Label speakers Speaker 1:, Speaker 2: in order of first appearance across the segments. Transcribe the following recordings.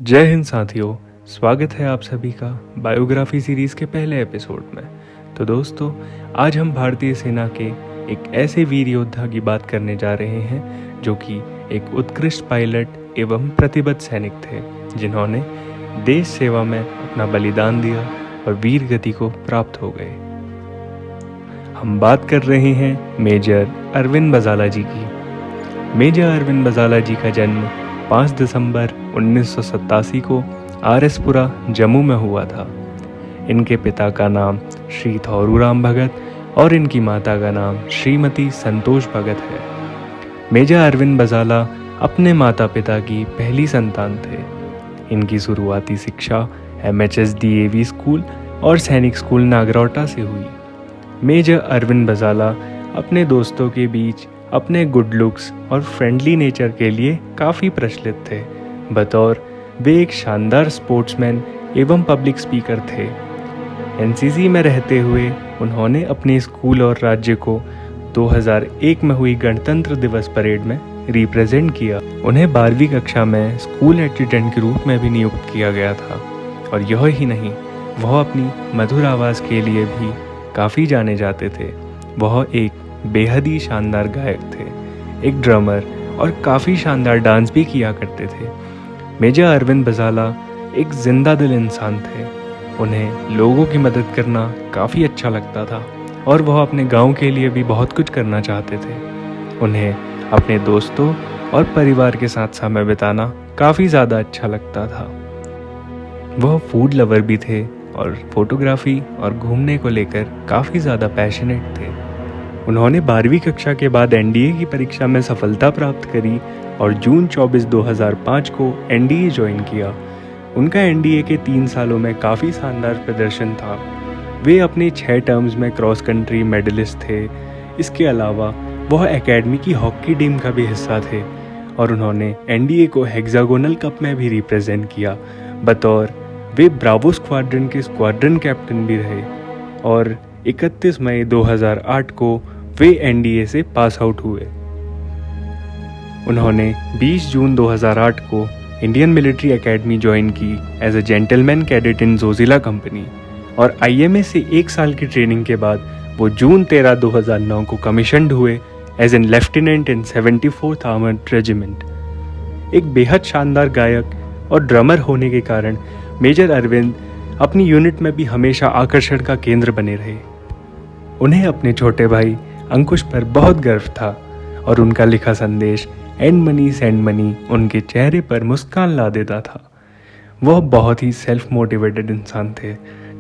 Speaker 1: जय हिंद साथियों, स्वागत है आप सभी का बायोग्राफी सीरीज़ के पहले एपिसोड में। तो दोस्तों, आज हम भारतीय सेना के एक ऐसे वीर योद्धा की बात करने जा रहे हैं जो कि एक उत्कृष्ट पायलट एवं प्रतिबद्ध सैनिक थे, जिन्होंने देश सेवा में अपना बलिदान दिया और वीर गति को प्राप्त हो गए। हम बात कर रहे हैं मेजर अरविंद बजाला जी की। मेजर अरविंद बजाला जी का जन्म 5 दिसंबर 1987 को आरएसपुरा जम्मू में हुआ था। इनके पिता का नाम श्री थौरूराम भगत और इनकी माता का नाम श्रीमती संतोष भगत है। मेजर अरविंद बजाला अपने माता पिता की पहली संतान थे। इनकी शुरुआती शिक्षा MHS DAV स्कूल और सैनिक स्कूल नागरौटा से हुई। मेजर अरविंद बजाला अपने दोस्तों के बीच अपने गुड लुक्स और फ्रेंडली नेचर के लिए काफ़ी प्रचलित थे। बतौर वे एक शानदार स्पोर्ट्समैन एवं पब्लिक स्पीकर थे। NCC में रहते हुए उन्होंने अपने स्कूल और राज्य को 2001 में हुई गणतंत्र दिवस परेड में रिप्रेजेंट किया। उन्हें 12वीं कक्षा में स्कूल एटेंडेंट के रूप में भी नियुक्त किया गया था। और यह ही नहीं, वह अपनी मधुर आवाज़ के लिए भी काफ़ी जाने जाते थे। वह एक बेहद ही शानदार गायक थे, एक ड्रमर और काफ़ी शानदार डांस भी किया करते थे। मेजर अरविंद बजाला एक जिंदा दिल इंसान थे। उन्हें लोगों की मदद करना काफ़ी अच्छा लगता था और वह अपने गांव के लिए भी बहुत कुछ करना चाहते थे। उन्हें अपने दोस्तों और परिवार के साथ समय बिताना काफ़ी ज़्यादा अच्छा लगता था। वह फूड लवर भी थे और फोटोग्राफी और घूमने को लेकर काफ़ी ज़्यादा पैशनेट थे। उन्होंने 12वीं कक्षा के बाद NDA की परीक्षा में सफलता प्राप्त करी और जून 24, 2005 को NDA ज्वाइन किया। उनका NDA के 3 सालों में काफ़ी शानदार प्रदर्शन था। वे अपने 6 टर्म्स में क्रॉस कंट्री मेडलिस्ट थे। इसके अलावा वह एकेडमी की हॉकी टीम का भी हिस्सा थे और उन्होंने NDA को हेक्सागोनल कप में भी रिप्रेजेंट किया। बतौर वे ब्रावो स्क्वाड्रन के स्क्वाड्रन कैप्टन भी रहे और 31 मई 2008 को वे NDA से पास आउट हुए। उन्होंने 20 जून 2008 को इंडियन मिलिट्री एकेडमी ज्वाइन की as a gentleman cadet in Zojila company और IMA से 1 साल की ट्रेनिंग के बाद वो जून 13, 2009 को कमीशन्ड हुए as an lieutenant in 74th Armoured Regiment. एक बेहद शानदार गायक और ड्रमर होने के कारण मेजर अरविंद अपनी यूनिट में भी हमेशा आकर्षण का केंद्र बने रहे। उन्हें अपने छोटे भाई अंकुश पर बहुत गर्व था और उनका लिखा संदेश एंड मनी सेंड मनी उनके चेहरे पर मुस्कान ला देता था। वह बहुत ही सेल्फ मोटिवेटेड इंसान थे।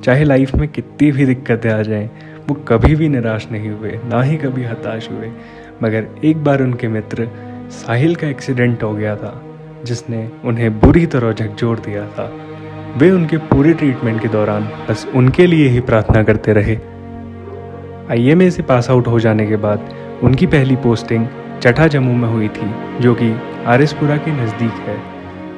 Speaker 1: चाहे लाइफ में कितनी भी दिक्कतें आ जाएं, वो कभी भी निराश नहीं हुए, ना ही कभी हताश हुए। मगर एक बार उनके मित्र साहिल का एक्सीडेंट हो गया था, जिसने उन्हें बुरी तरह झकझोर दिया था। वे उनके पूरे ट्रीटमेंट के दौरान बस उनके लिए ही प्रार्थना करते रहे। IMA से पास आउट हो जाने के बाद उनकी पहली पोस्टिंग चठा जम्मू में हुई थी, जो कि आरएसपुरा के नज़दीक है,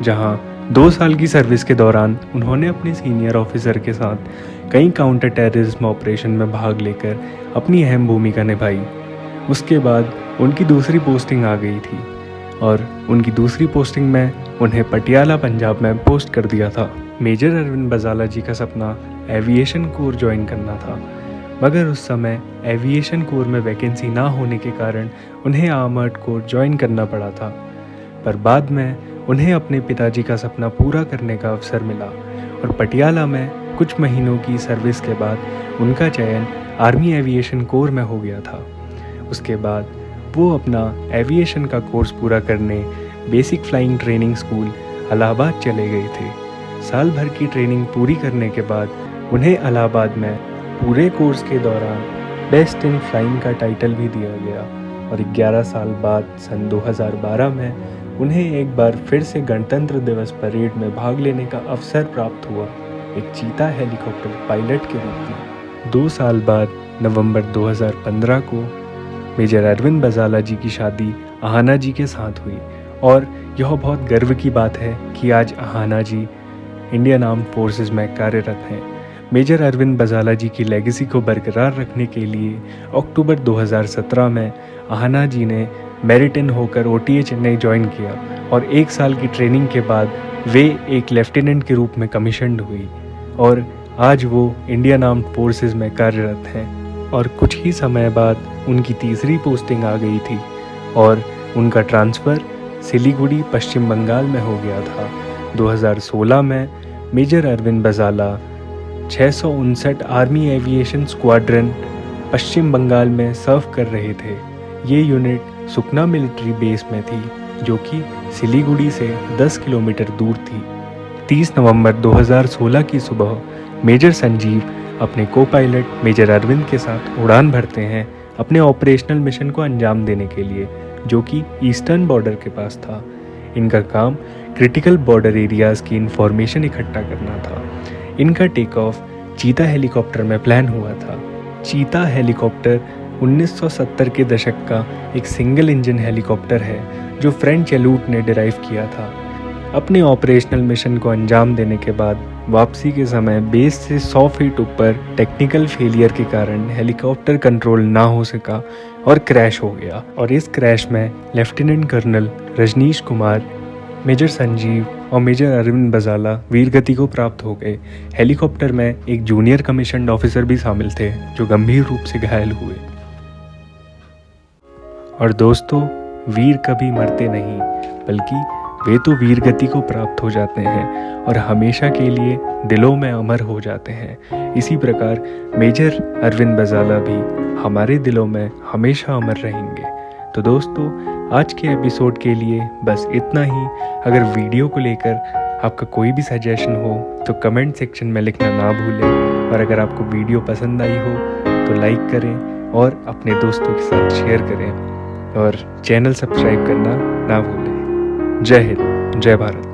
Speaker 1: जहां 2 साल की सर्विस के दौरान उन्होंने अपने सीनियर ऑफिसर के साथ कई काउंटर टेररिज्म ऑपरेशन में भाग लेकर अपनी अहम भूमिका निभाई। उसके बाद उनकी दूसरी पोस्टिंग आ गई थी और उनकी दूसरी पोस्टिंग में उन्हें पटियाला पंजाब में पोस्ट कर दिया था। मेजर अरविंद बजाला जी का सपना एविएशन कोर ज्वाइन करना था, मगर उस समय एविएशन कोर में वैकेंसी ना होने के कारण उन्हें आर्मर्ड कोर ज्वाइन करना पड़ा था। पर बाद में उन्हें अपने पिताजी का सपना पूरा करने का अवसर मिला और पटियाला में कुछ महीनों की सर्विस के बाद उनका चयन आर्मी एविएशन कोर में हो गया था। उसके बाद वो अपना एविएशन का कोर्स पूरा करने basic flying training school Allahabad चले गए थे। साल भर की ट्रेनिंग पूरी करने के बाद उन्हें इलाहाबाद में पूरे कोर्स के दौरान बेस्ट इन फ्लाइंग का टाइटल भी दिया गया और 11 साल बाद सन 2012 में उन्हें एक बार फिर से गणतंत्र दिवस परेड में भाग लेने का अवसर प्राप्त हुआ, एक चीता हेलीकॉप्टर पायलट के रूप में। 2 साल बाद नवंबर 2015 को मेजर अरविंद बजाला जी की शादी अहाना जी के साथ हुई और यह बहुत गर्व की बात है कि आज अहाना जी इंडियन आर्म्ड फोर्सेस में कार्यरत हैं। मेजर अरविंद बजाला जी की लेगेसी को बरकरार रखने के लिए अक्टूबर 2017 में अहाना जी ने मेरिट इन होकर OTA चेन्नई ज्वाइन किया और 1 साल की ट्रेनिंग के बाद वे एक लेफ्टिनेंट के रूप में कमीशन्ड हुई और आज वो इंडियन आर्म्ड फोर्सेस में कार्यरत हैं। और कुछ ही समय बाद उनकी तीसरी पोस्टिंग आ गई थी और उनका ट्रांसफ़र सिलीगुड़ी पश्चिम बंगाल में हो गया था। 2016 में major Arvind Bajala 659 army aviation squadron Paschim Bangal में सर्व कर रहे थे। ये यूनिट सुकना मिलिट्री बेस में थी जो कि सिलीगुड़ी से 10 किलोमीटर दूर थी। 30 नवंबर 2016 की सुबह मेजर संजीव अपने को पायलट मेजर अरविंद के साथ उड़ान भरते हैं अपने ऑपरेशनल मिशन को अंजाम देने के लिए, जो कि ईस्टर्न बॉर्डर के पास था। इनका काम क्रिटिकल बॉर्डर एरियाज़ की इंफॉर्मेशन इकट्ठा करना था। इनका टेक ऑफ चीता हेलीकॉप्टर में प्लान हुआ था। चीता हेलीकॉप्टर 1970 के दशक का एक सिंगल इंजन हेलीकॉप्टर है जो फ्रेंच एलूट ने डिराइव किया था। अपने ऑपरेशनल मिशन को अंजाम देने के बाद वापसी के समय बेस से 100 फीट ऊपर टेक्निकल फेलियर के कारण हेलीकॉप्टर कंट्रोल ना हो सका और क्रैश हो गया। और इस क्रैश में Lieutenant Colonel Rajnish Kumar, Major Sanjeev और मेजर अरविंद बजाला वीरगति को प्राप्त हो गए। हेलीकॉप्टर में एक जूनियर कमीशन्ड ऑफिसर भी शामिल थे जो गंभीर रूप से घायल हुए। और दोस्तों, वीर कभी मरते नहीं, बल्कि वे तो वीरगति को प्राप्त हो जाते हैं और हमेशा के लिए दिलों में अमर हो जाते हैं। इसी प्रकार मेजर अरविंद बजाला भी हमारे दिलों में हमेशा अमर रहेंगे। तो दोस्तों, आज के एपिसोड के लिए बस इतना ही। अगर वीडियो को लेकर आपका कोई भी सजेशन हो तो कमेंट सेक्शन में लिखना ना भूलें। और अगर आपको वीडियो पसंद आई हो तो लाइक करें और अपने दोस्तों के साथ शेयर करें और चैनल सब्सक्राइब करना ना भूलें। जय हिंद, जय भारत।